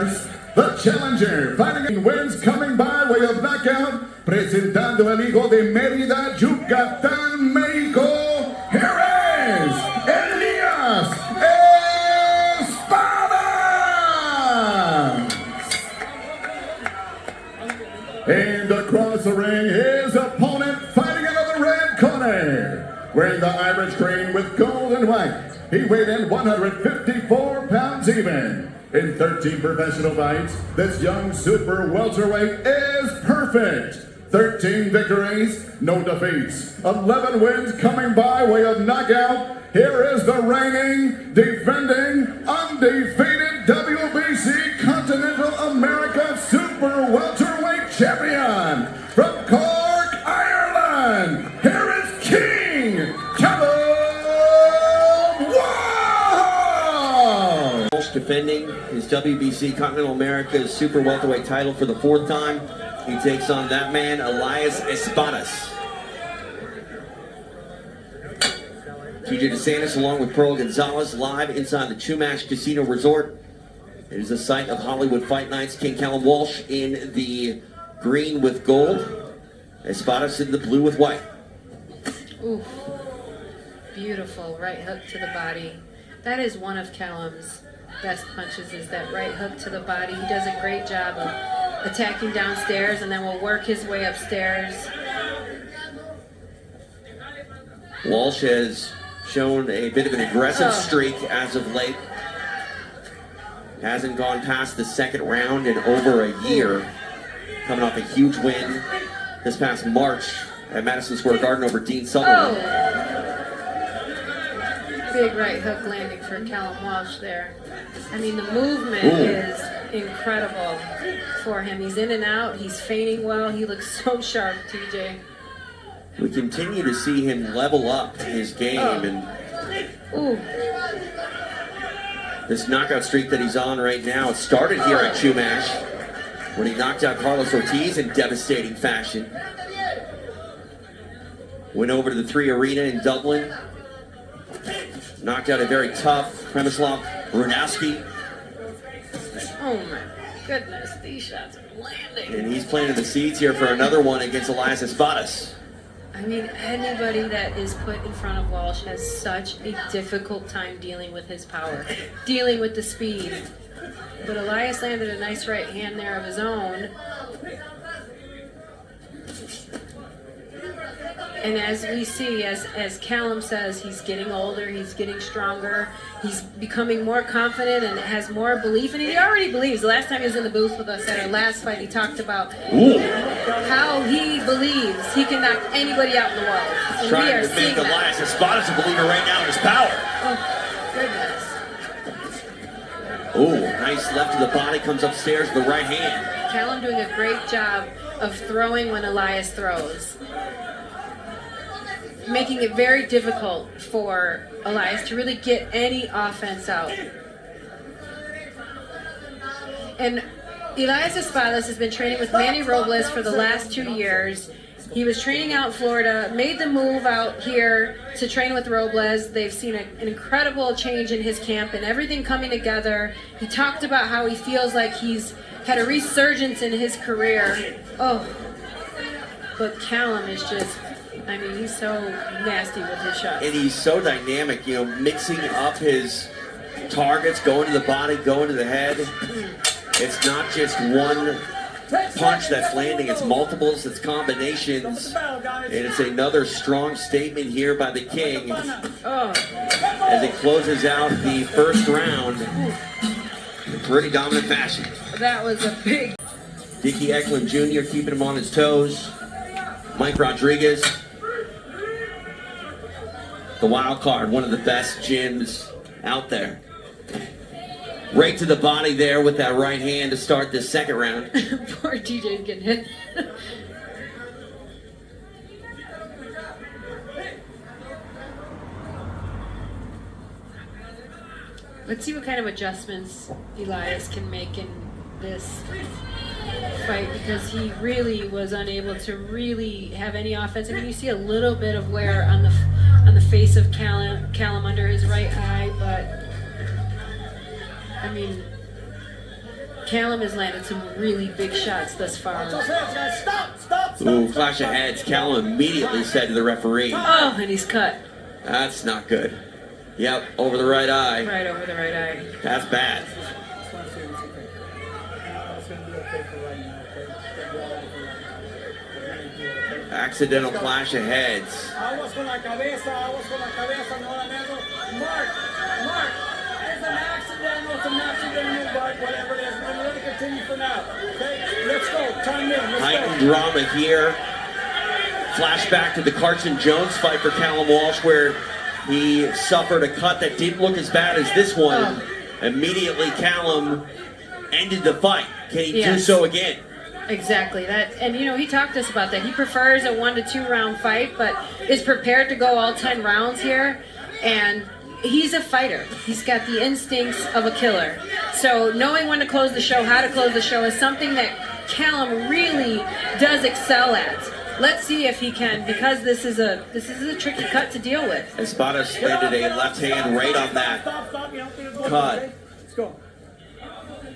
The challenger, fighting wins coming by way of knockout, presentando el hijo de Mérida, Yucatán, México. Here is ELIAS Espada! And across the ring, his opponent fighting out of the red corner, wearing the Irish green with gold and white. He weighed in 154 pounds even. In 13 professional fights, this young super welterweight is perfect. 13 victories, no defeats, 11 wins coming by way of knockout. Here is the reigning, defending, undefeated WBC Continental America Super Welterweight Champion from Cork, Ireland. Here is King CALUM. Defending his WBC Continental America's Super Welterweight title for the 4th time. He takes on that man, ELIAS Espadas. TJ DeSantis along with Pearl Gonzalez live inside the Chumash Casino Resort. It is the site of Hollywood Fight Nights. King CALUM Walsh in the green with gold. Espadas in the blue with white. Ooh, beautiful right hook to the body. That is one of CALUM's best punches, is that right hook to the body. He does a great job of attacking downstairs and then will work his way upstairs. Walsh has shown a bit of an aggressive streak as of late. Hasn't gone past the 2nd round in over a year. Coming off a huge win this past March at Madison Square Garden over Dean Sutherland. Big right hook landing for CALUM Walsh there. I mean, the movement is incredible for him. He's in and out. He's feinting well. He looks so sharp, TJ. We continue to see him level up his game, and this knockout streak that he's on right now, it started here at Chumash when he knocked out Carlos Ortiz in devastating fashion. Went over to the 3 Arena in Dublin. Knocked out a very tough Przemysław Runowski. Oh my goodness, these shots are landing. And he's planted the seeds here for another one against ELIAS Espadas. I mean, anybody that is put in front of Walsh has such a difficult time dealing with his power, dealing with the speed. But ELIAS landed a nice right hand there of his own. And as we see, as CALUM says, he's getting older, he's getting stronger, he's becoming more confident and has more belief. And he already believes. The last time he was in the booth with us at our last fight, he talked about how he believes he can knock anybody out in the world. And trying to make ELIAS Espadas a believer right now in his power. Oh, goodness. Oh, nice left to the body, comes upstairs with the right hand. CALUM doing a great job of throwing when ELIAS throws, making it very difficult for ELIAS to really get any offense out. And ELIAS Espadas has been training with Manny Robles for the last 2 years. He was training out in Florida, made the move out here to train with Robles. They've seen an incredible change in his camp and everything coming together. He talked about how he feels like he's had a resurgence in his career. Oh, but CALUM is just, I mean, he's so nasty with his shots. And he's so dynamic, you know, mixing up his targets, going to the body, going to the head. It's not just one punch that's landing, it's multiples, it's combinations. And it's another strong statement here by the King as he closes out the 1st round in pretty dominant fashion. That was a big... Dickie Eklund Jr. keeping him on his toes. Mike Rodriguez, the wild card, one of the best gyms out there. Right to the body there with that right hand to start this 2nd round. Poor TJ's getting hit. Let's see what kind of adjustments ELIAS can make in this fight, because he really was unable to really have any offense. I mean, you see a little bit of wear on the face of CALUM under his right eye, but I mean, Calum has landed some really big shots thus far. Ooh, clash of heads. Calum immediately said to the referee. Oh, and he's cut. That's not good. Yep, over the right eye. Right over the right eye. That's bad. Accidental clash of heads. Aguas con la cabeza, no la mano. Mark, it's an accidental, but whatever it is, we're going to continue for now. Okay, let's go, time in, let's Heightened go. drama here. Flashback to the Carson Jones fight for Callum Walsh, where he suffered a cut that didn't look as bad as this one. Immediately, Callum ended the fight. Can he do so again? Exactly that, and you know, he talked to us about that. He prefers a 1 to 2 round fight, but is prepared to go all 10 rounds here. And he's a fighter. He's got the instincts of a killer. So knowing when to close the show, how to close the show, is something that Callum really does excel at. Let's see if he can, because this is a tricky cut to deal with. Espadas landed a left hand right on that cut. Let's go.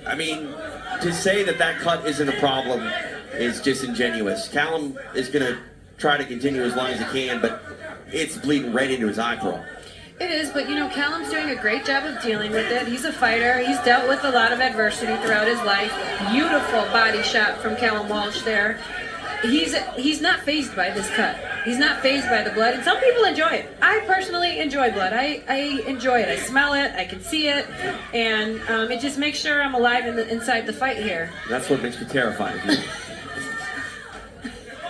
I mean, to say that that cut isn't a problem is disingenuous. Callum is going to try to continue as long as he can, but it's bleeding right into his eye pearl. It is, but you know, Callum's doing a great job of dealing with it. He's a fighter. He's dealt with a lot of adversity throughout his life. Beautiful body shot from Callum Walsh there. He's not fazed by this cut. He's not fazed by the blood, and some people enjoy it. I personally enjoy blood. I enjoy it. I smell it. I can see it, and it just makes sure I'm alive inside the fight here. That's what makes me terrified of you.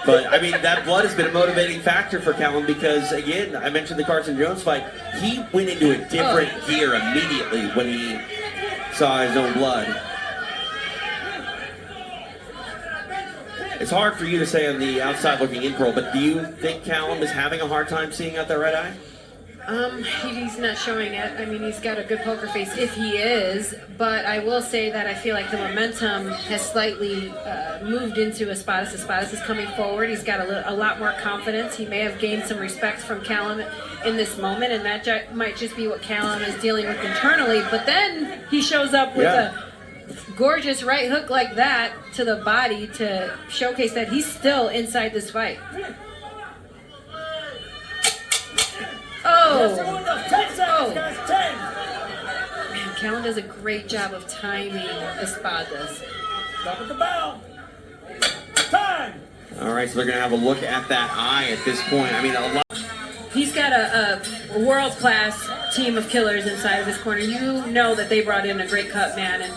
But, I mean, that blood has been a motivating factor for Callum because, again, I mentioned the Carson Jones fight. He went into a different gear immediately when he saw his own blood. It's hard for you to say on the outside looking in, Pearl, but do you think Callum is having a hard time seeing out that right eye? He's not showing it. I mean, he's got a good poker face if he is, but I will say that I feel like the momentum has slightly moved into Espadas. Espadas is coming forward. He's got a lot more confidence. He may have gained some respect from Callum in this moment, and that might just be what Callum is dealing with internally, but then he shows up with a gorgeous right hook like that to the body to showcase that he's still inside this fight. Oh! 10 seconds, guys, 10. Man, Callum does a great job of timing Espadas. Stop at the bell. Time. All right, so they're going to have a look at that eye at this point. I mean, a lot. He's got a world-class team of killers inside of his corner. You know that they brought in a great cut man, and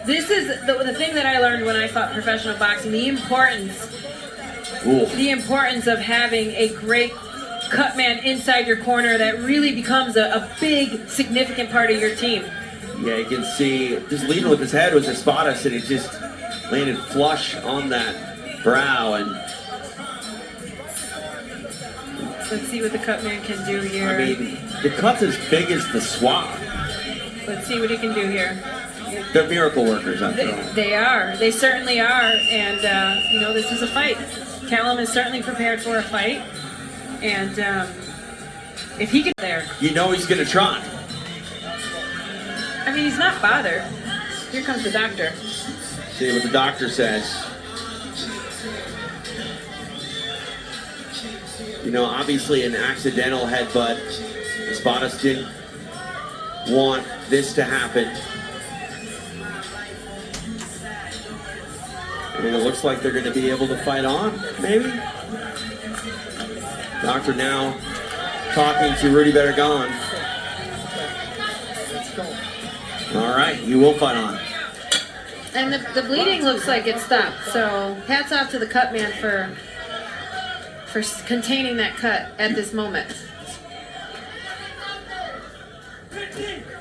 this is the thing that I learned when I fought professional boxing, the importance of having a great cut man inside your corner that really becomes a big, significant part of your team. Yeah, you can see, just leading with his head was Espadas, and he just landed flush on that brow. And let's see what the cut man can do here. I mean, the cut's as big as the swab. Let's see what he can do here. They're miracle workers, after all. They are. They certainly are. And, you know, this is a fight. Callum is certainly prepared for a fight. And if he gets there. You know he's going to try. I mean, he's not bothered. Here comes the doctor. See what the doctor says. You know, obviously an accidental headbutt. Espadas didn't want this to happen. And it looks like they're going to be able to fight on, maybe? Doctor now talking to Rudy Barragan. All right, you will fight on. And the bleeding looks like it stopped. So hats off to the cut man for containing that cut at this moment.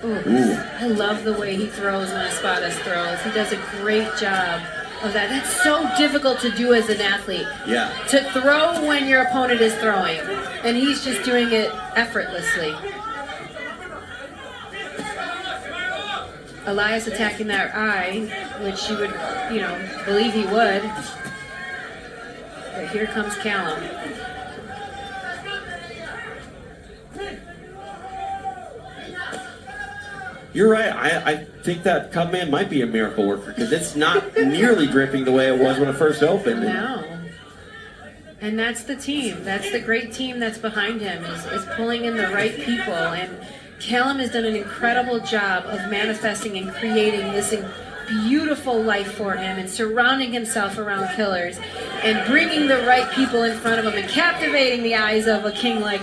Ooh. I love the way he throws when Espadas throws. He does a great job of that. That's so difficult to do as an athlete. Yeah. To throw when your opponent is throwing. And he's just doing it effortlessly. Elias attacking that eye, which you would, you know, believe he would. But here comes Callum. You're right. I think that Cub Man might be a miracle worker because it's not nearly dripping the way it was when it first opened. No. And that's the team. That's the great team that's behind him, is pulling in the right people. And Callum has done an incredible job of manifesting and creating this beautiful life for him and surrounding himself around killers and bringing the right people in front of him and captivating the eyes of a king like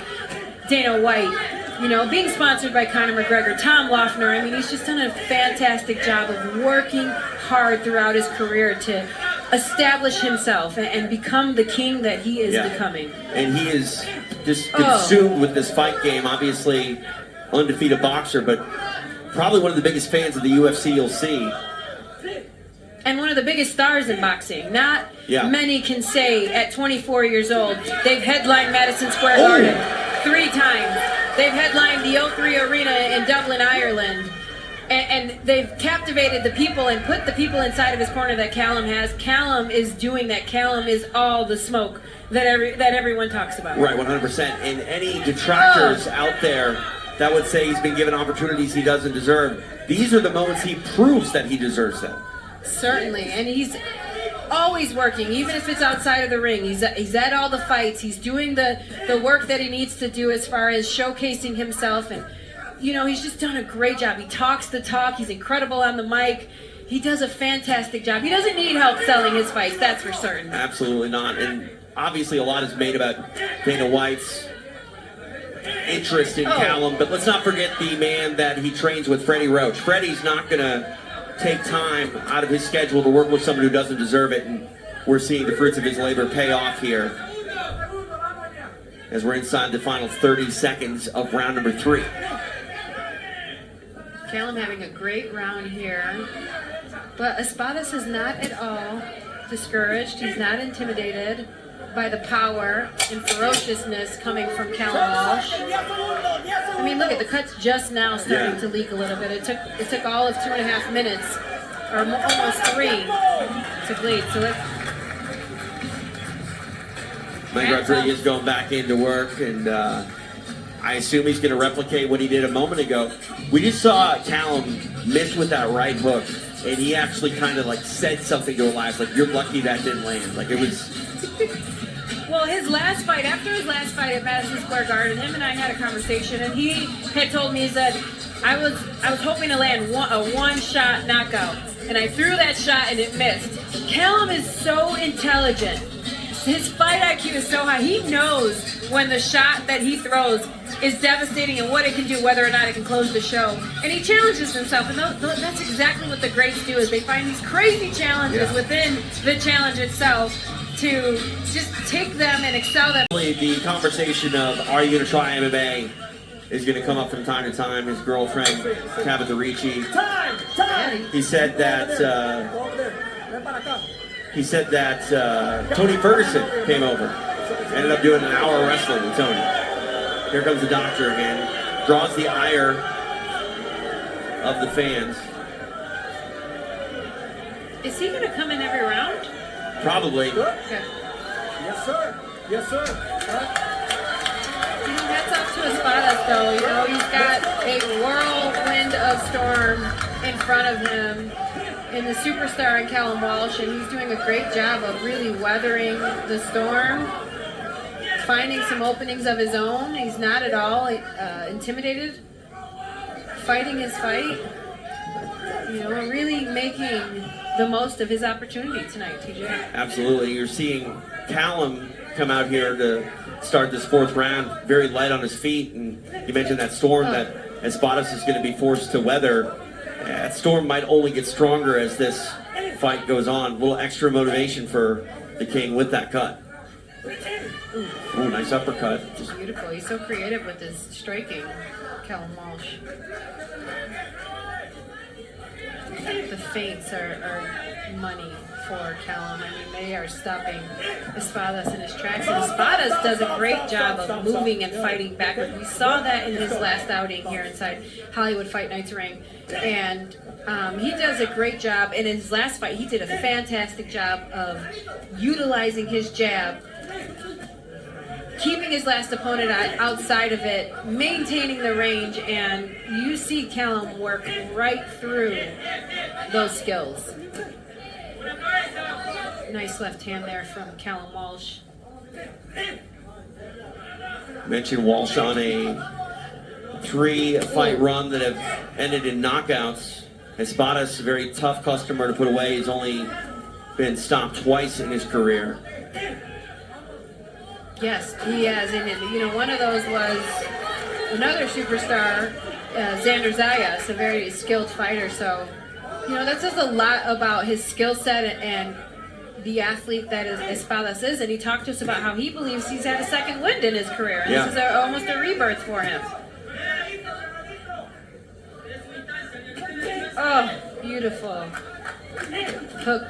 Dana White. You know, being sponsored by Conor McGregor, Tom Loeffner. I mean, he's just done a fantastic job of working hard throughout his career to establish himself and become the king that he is becoming. And he is just consumed with this fight game. Obviously, undefeated boxer, but probably one of the biggest fans of the UFC you'll see. And one of the biggest stars in boxing. Not many can say at 24 years old they've headlined Madison Square Garden 3 times. They've headlined the O3 Arena in Dublin, Ireland. And they've captivated the people and put the people inside of his corner that Callum has. Callum is doing that. Callum is all the smoke that everyone talks about. Right, 100%. And any detractors out there that would say he's been given opportunities he doesn't deserve, these are the moments he proves that he deserves them. Certainly. And he's always working, even if it's outside of the ring. He's at all the fights. He's doing the work that he needs to do as far as showcasing himself. And, you know, he's just done a great job. He talks the talk. He's incredible on the mic. He does a fantastic job. He doesn't need help selling his fights, that's for certain. Absolutely not. And obviously a lot is made about Dana White's interest in Callum, but let's not forget the man that he trains with, Freddie Roach. Freddie's not going to take time out of his schedule to work with someone who doesn't deserve it, and we're seeing the fruits of his labor pay off here as we're inside the final 30 seconds of round number 3. Callum having a great round here, but Espadas is not at all discouraged. He's not intimidated by the power and ferociousness coming from Callum Walsh. I mean, look at the cuts just now starting to leak a little bit. It took all of 2.5 minutes, or almost 3, to bleed. So Mike Rodriguez going back into work, and I assume he's going to replicate what he did a moment ago. We just saw Callum miss with that right hook, and he actually kind of like said something to Elias, like, "You're lucky that didn't land." Like, it was. Well, after his last fight at Madison Square Garden, him and I had a conversation, and he had told me, he said, I was hoping to land a one-shot knockout, and I threw that shot and it missed. Callum is so intelligent. His fight IQ is so high. He knows when the shot that he throws is devastating and what it can do, whether or not it can close the show. And he challenges himself, and that's exactly what the greats do, is they find these crazy challenges within the challenge itself to just take them and excel them. The conversation of, are you going to try MMA, is going to come up from time to time. His girlfriend, Tabitha Ricci, he said that Tony Ferguson came over, ended up doing an hour of wrestling with Tony. Here comes the doctor again, draws the ire of the fans. Is he going to come in every round? Probably. Okay. Yes, sir. Yes, sir. You know, hats off to Espadas, though. You know, he's got a whirlwind of storm in front of him in the superstar in Callum Walsh, and he's doing a great job of really weathering the storm, finding some openings of his own. He's not at all intimidated, fighting his fight, you know, really making the most of his opportunity tonight, TJ. Absolutely. You're seeing Callum come out here to start this 4th round very light on his feet, and you mentioned that storm that Espadas is going to be forced to weather. That storm might only get stronger as this fight goes on. A little extra motivation for the King with that cut. Ooh, nice uppercut. Just beautiful. He's so creative with his striking, Callum Walsh. The feints are money for Callum. I mean, they are stopping Espadas in his tracks. And Espadas does a great job of moving and fighting backwards. We saw that in his last outing here inside Hollywood Fight Night's ring. And he does a great job. And in his last fight, he did a fantastic job of utilizing his jab keeping his last opponent outside of it, maintaining the range, and you see Callum work right through those skills. Nice left hand there from Callum Walsh. Mentioned Walsh on a 3-fight run that have ended in knockouts. Espadas, a very tough customer to put away. He's only been stopped twice in his career. Yes, he has. And you know, one of those was another superstar, Xander Zayas, a very skilled fighter. So, you know, that says a lot about his skill set and the athlete that Espadas is. And he talked to us about how he believes he's had a second wind in his career. And this is almost a rebirth for him. Oh, beautiful. Hook.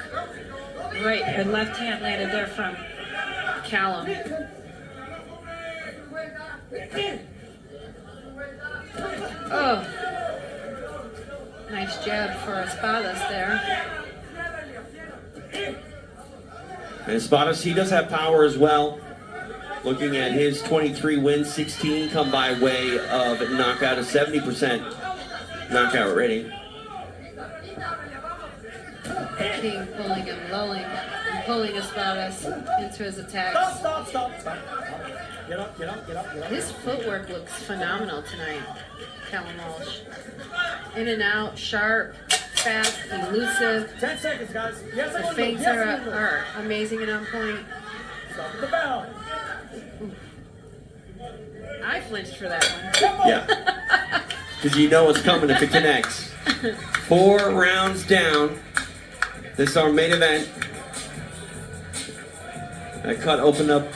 Right, and left hand landed there from Callum. Oh, nice jab for Espadas there. And Espadas, he does have power as well. Looking at his 23 wins, 16 come by way of knockout, a 70% knockout rating. King pulling and lulling and pulling Espadas into his attacks. Stop. Get up. His footwork looks phenomenal tonight, Callum Walsh. In and out, sharp, fast, elusive. 10 seconds, guys. Yes, The feints are amazing and on point. Stop the bell. I flinched for that one. Yeah. Because you know what's coming if it connects. 4 rounds down. This is our main event. That cut opened up.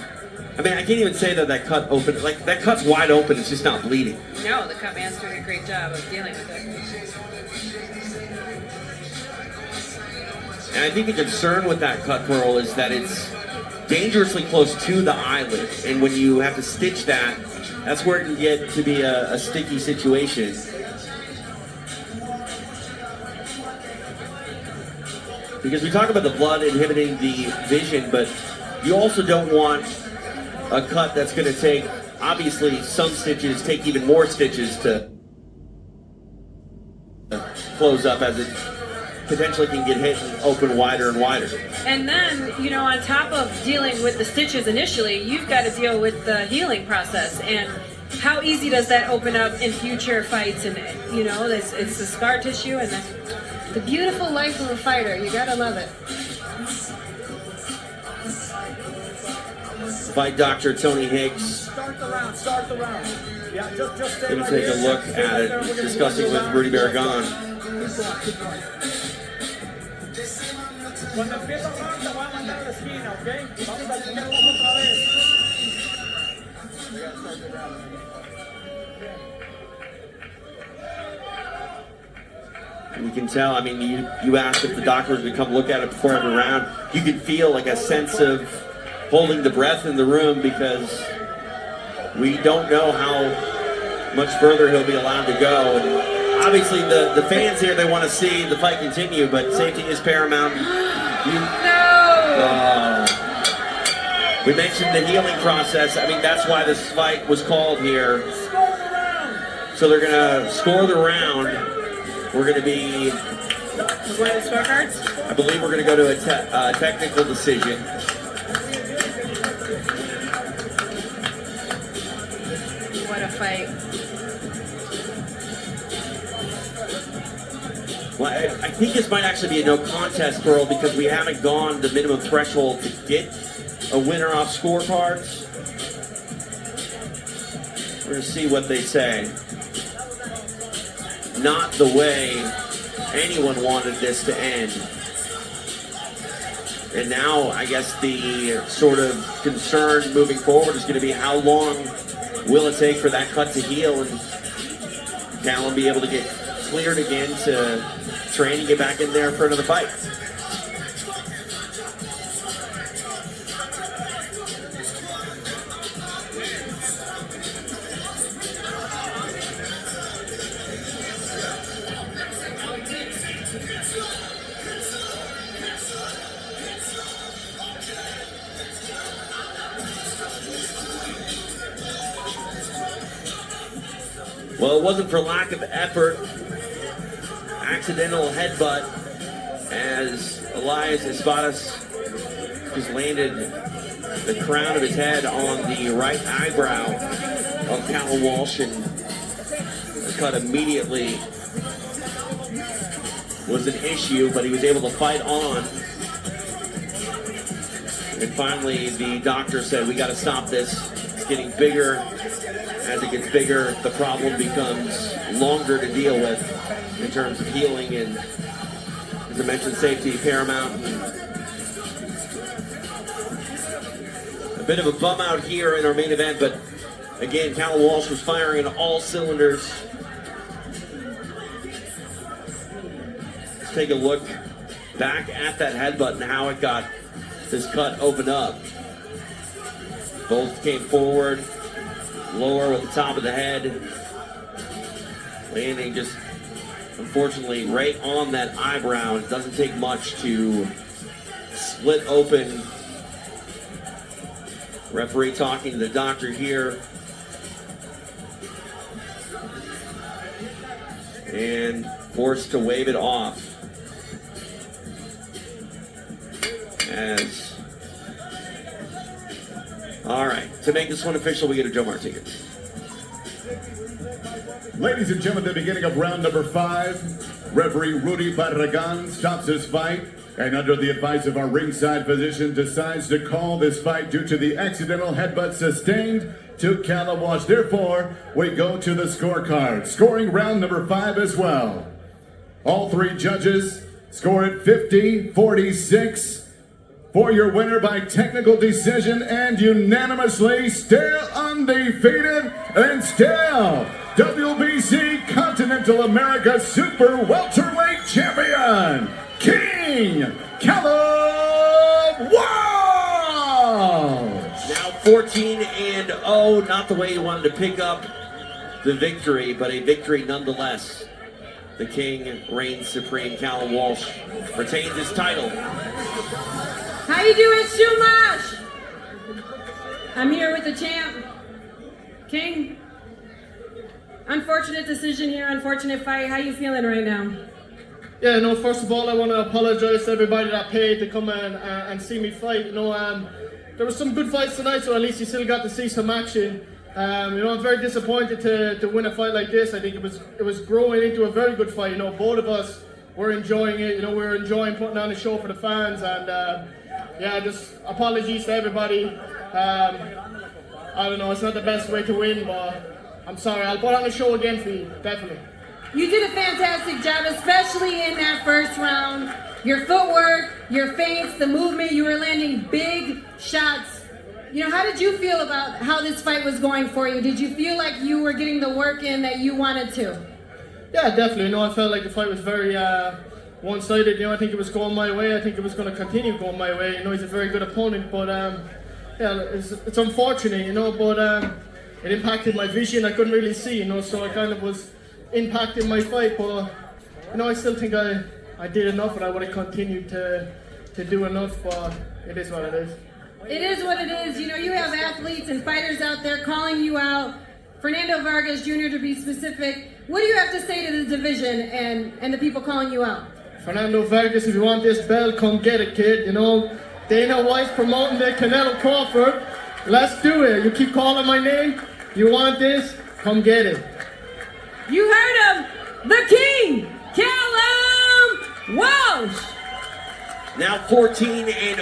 I mean, I can't even say that cut opened. Like, that cut's wide open. It's just not bleeding. No, the cut man's doing a great job of dealing with it. And I think the concern with that cut, Pearl, is that it's dangerously close to the eyelid. And when you have to stitch that, that's where it can get to be a sticky situation. Because we talk about the blood inhibiting the vision, but you also don't want a cut that's going to take, obviously, some stitches, take even more stitches to close up, as it potentially can get hit and open wider and wider. And then, you know, on top of dealing with the stitches initially, you've got to deal with the healing process. And how easy does that open up in future fights? And, you know, it's the scar tissue and the beautiful life of a fighter. You got to love it. Fight Dr. Tony Hicks. Start the round. Yeah, just stay Going right to take here. a look Stay at right it, there. We're gonna discussing do with round. Rudy Barragan. Keep going. Cuando empieza el round, te voy a mandar a la esquina, ¿ok? Vamos a chequearlos otra vez. We gotta start the round. And you can tell, I mean, you asked if the doctors would come look at it before every round. You could feel like a sense of holding the breath in the room, because we don't know how much further he'll be allowed to go. And obviously the fans here, they want to see the fight continue, but safety is paramount. We mentioned the healing process. I mean, that's why this fight was called here. Score the round. So they're going to score the round. We're going to be, What are the scorecards? I believe we're going to go to a technical decision. What a fight. Well, I think this might actually be a no contest, Pearl, because we haven't gone the minimum threshold to get a winner off scorecards. We're going to see what they say. Not the way anyone wanted this to end. And now, I guess the sort of concern moving forward is going to be how long will it take for that cut to heal and Callum be able to get cleared again to train and get back in there for another fight. So it wasn't for lack of effort. Accidental headbutt as ELIAS Espadas just landed the crown of his head on the right eyebrow of CALUM Walsh, and the cut immediately was an issue, but he was able to fight on. And finally, the doctor said, we got to stop this. It's getting bigger. As it gets bigger, the problem becomes longer to deal with in terms of healing, and as I mentioned, safety paramount. A bit of a bum out here in our main event, but again, CALUM Walsh was firing on all cylinders. Let's take a look back at that headbutt and how it got this cut opened up. Both came forward, lower with the top of the head, landing just unfortunately right on that eyebrow. It doesn't take much to split open. Referee talking to the doctor here. And forced to wave it off. As all right, to make this one official, we get a Joe Martinez. Ladies and gentlemen, the beginning of round number 5. Referee Rudy Barragan stops his fight, and under the advice of our ringside physician, decides to call this fight due to the accidental headbutt sustained to CALUM Walsh. Therefore, we go to the scorecard, scoring round number 5 as well. All 3 judges score it 50-46 for your winner by technical decision and unanimously, still undefeated and still WBC Continental America Super Welterweight Champion, King CALUM Walsh! Now 14-0, not the way he wanted to pick up the victory, but a victory nonetheless. The King reigns supreme. CALUM Walsh retains his title. How you doing, Shumash? I'm here with the champ, King. Unfortunate decision here, unfortunate fight. How you feeling right now? Yeah, no, first of all, I want to apologize to everybody that paid to come and see me fight. You know, there were some good fights tonight, so at least you still got to see some action. You know, I'm very disappointed to win a fight like this. I think it was growing into a very good fight. You know, both of us were enjoying it. You know, we were enjoying putting on a show for the fans, and yeah, just apologies to everybody. I don't know, it's not the best way to win, but I'm sorry. I'll put on a show again for you, definitely. You did a fantastic job, especially in that first round. Your footwork, your feints, the movement, you were landing big shots. You know, how did you feel about how this fight was going for you? Did you feel like you were getting the work in that you wanted to? Yeah, definitely. You know, I felt like the fight was very one-sided. You know, I think it was going my way. I think it was going to continue going my way. You know, he's a very good opponent, but yeah, it's unfortunate, you know, but it impacted my vision. I couldn't really see, you know, so I kind of was impacting my fight, but you know, I still think I did enough, and I would have continued to do enough, but it is what it is. It is what it is. You know, you have athletes and fighters out there calling you out. Fernando Vargas Jr. to be specific. What do you have to say to the division and the people calling you out? Fernando Vargas, if you want this belt, come get it, kid. You know, Dana White's promoting the Canelo Crawford. Let's do it. You keep calling my name. You want this? Come get it. You heard him, the King, CALUM Walsh. Now 14-0.